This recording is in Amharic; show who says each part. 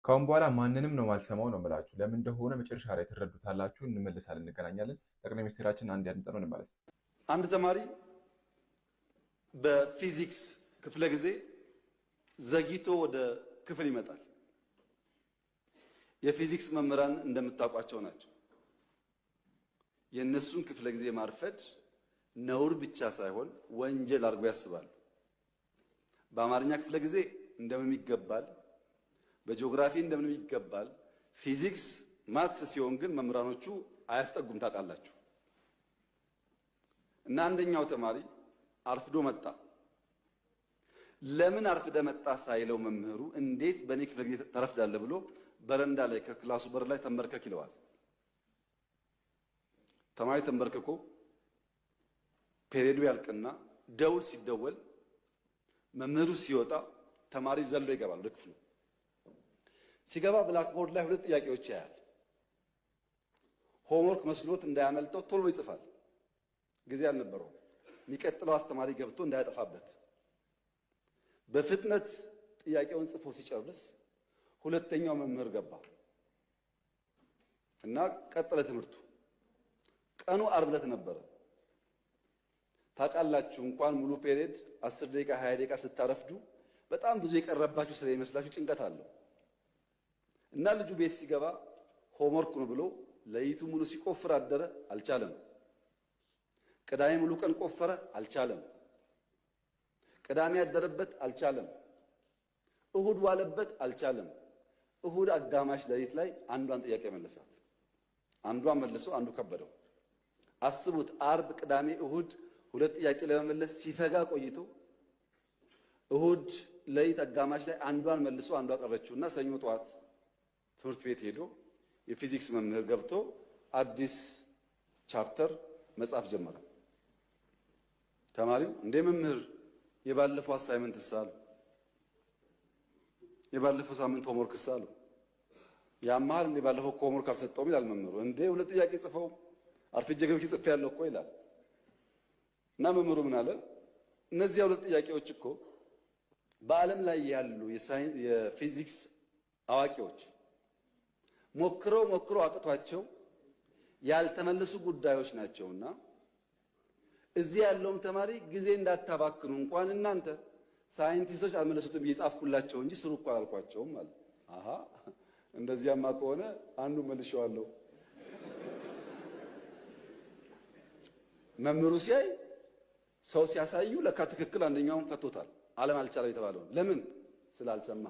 Speaker 1: ካሁን በኋላ ማንንም ነው ማልሰማው ነው የምላችሁ። ለምን እንደሆነ መጨረሻ ላይ ትረዱታላችሁ። እንመልሳለን፣ እንገናኛለን። ጠቅላይ ሚኒስትራችን አንድ ያንጠነው እንመለስ።
Speaker 2: አንድ ተማሪ በፊዚክስ ክፍለ ጊዜ ዘግይቶ ወደ ክፍል ይመጣል። የፊዚክስ መምህራን እንደምታውቋቸው ናቸው። የእነሱን ክፍለ ጊዜ ማርፈድ ነውር ብቻ ሳይሆን ወንጀል አድርገው ያስባሉ። በአማርኛ ክፍለ ጊዜ እንደምንም ይገባል፣ በጂኦግራፊ እንደምንም ይገባል። ፊዚክስ ማትስ ሲሆን ግን መምህራኖቹ አያስጠጉም ታውቃላችሁ። እና አንደኛው ተማሪ አርፍዶ መጣ። ለምን አርፍደ መጣ ሳይለው መምህሩ እንዴት በኔ ክፍለ ጊዜ ተረፍዳለህ ብሎ በረንዳ ላይ ከክላሱ በር ላይ ተንበርከክ ይለዋል። ተማሪ ተንበርክኮ ፔሪዮዱ ያልቅና ደውል ሲደወል መምህሩ ሲወጣ ተማሪው ዘሎ ይገባል ወደ ክፍሉ። ሲገባ ብላክቦርድ ላይ ሁለት ጥያቄዎች ያያል። ሆምወርክ መስሎት እንዳያመልጠው ቶሎ ይጽፋል። ጊዜ አልነበረውም። የሚቀጥለው አስተማሪ ገብቶ እንዳያጠፋበት በፍጥነት ጥያቄውን ጽፎ ሲጨርስ ሁለተኛው መምህር ገባ እና ቀጠለ ትምህርቱ። ቀኑ ዓርብ ዕለት ነበረ። ታውቃላችሁ እንኳን ሙሉ ፔሪየድ 10 ደቂቃ 20 ደቂቃ ስታረፍዱ በጣም ብዙ የቀረባችሁ ስለሚመስላችሁ ጭንቀት አለው። እና ልጁ ቤት ሲገባ ሆምወርክ ነው ብሎ ለይቱ ሙሉ ሲቆፍር አደረ፣ አልቻለም። ቅዳሜ ሙሉ ቀን ቆፈረ፣ አልቻለም። ቅዳሜ ያደረበት አልቻለም። እሁድ ዋለበት፣ አልቻለም። እሁድ አጋማሽ ሌሊት ላይ አንዷን ጥያቄ መለሳት። አንዷን መልሶ አንዱ ከበደው። አስቡት፣ ዓርብ፣ ቅዳሜ፣ እሁድ ሁለት ጥያቄ ለመመለስ ሲፈጋ ቆይቶ እሁድ ሌሊት አጋማሽ ላይ አንዷን መልሶ አንዷ ቀረችውና ሰኞ ጠዋት ትምህርት ቤት ሄዶ የፊዚክስ መምህር ገብቶ አዲስ ቻፕተር መጻፍ ጀመረ። ተማሪው እንደ መምህር የባለፈው አሳይመንት ሳሉ የባለፈው ሳምንት ሆምወርክ ሳሉ ያማል እንደ ባለፈው ሆምወርክ አልሰጠውም ይላል መምህሩ። እንደ ሁለት ጥያቄ ጽፈው አርፍጄ ገብቼ ጽፌ ያለው እኮ ይላል። እና መምህሩ ምን አለ? እነዚህ ሁለት ጥያቄዎች እኮ በዓለም ላይ ያሉ የፊዚክስ አዋቂዎች ሞክረው አቅቷቸው ያልተመለሱ ጉዳዮች ናቸውና እዚህ ያለውም ተማሪ ጊዜ እንዳታባክኑ እንኳን እናንተ ሳይንቲስቶች አልመለሱትም ብዬ ጻፍኩላቸው እንጂ ስሩ እኮ አላልኳቸውም ማለት። አሃ እንደዚያማ ከሆነ አንዱ መልሼዋለሁ። መምህሩ ሲያይ ሰው ሲያሳዩ ለካ ትክክል አንደኛውን ፈቶታል። ዓለም አልቻለም የተባለው ለምን ስላልሰማ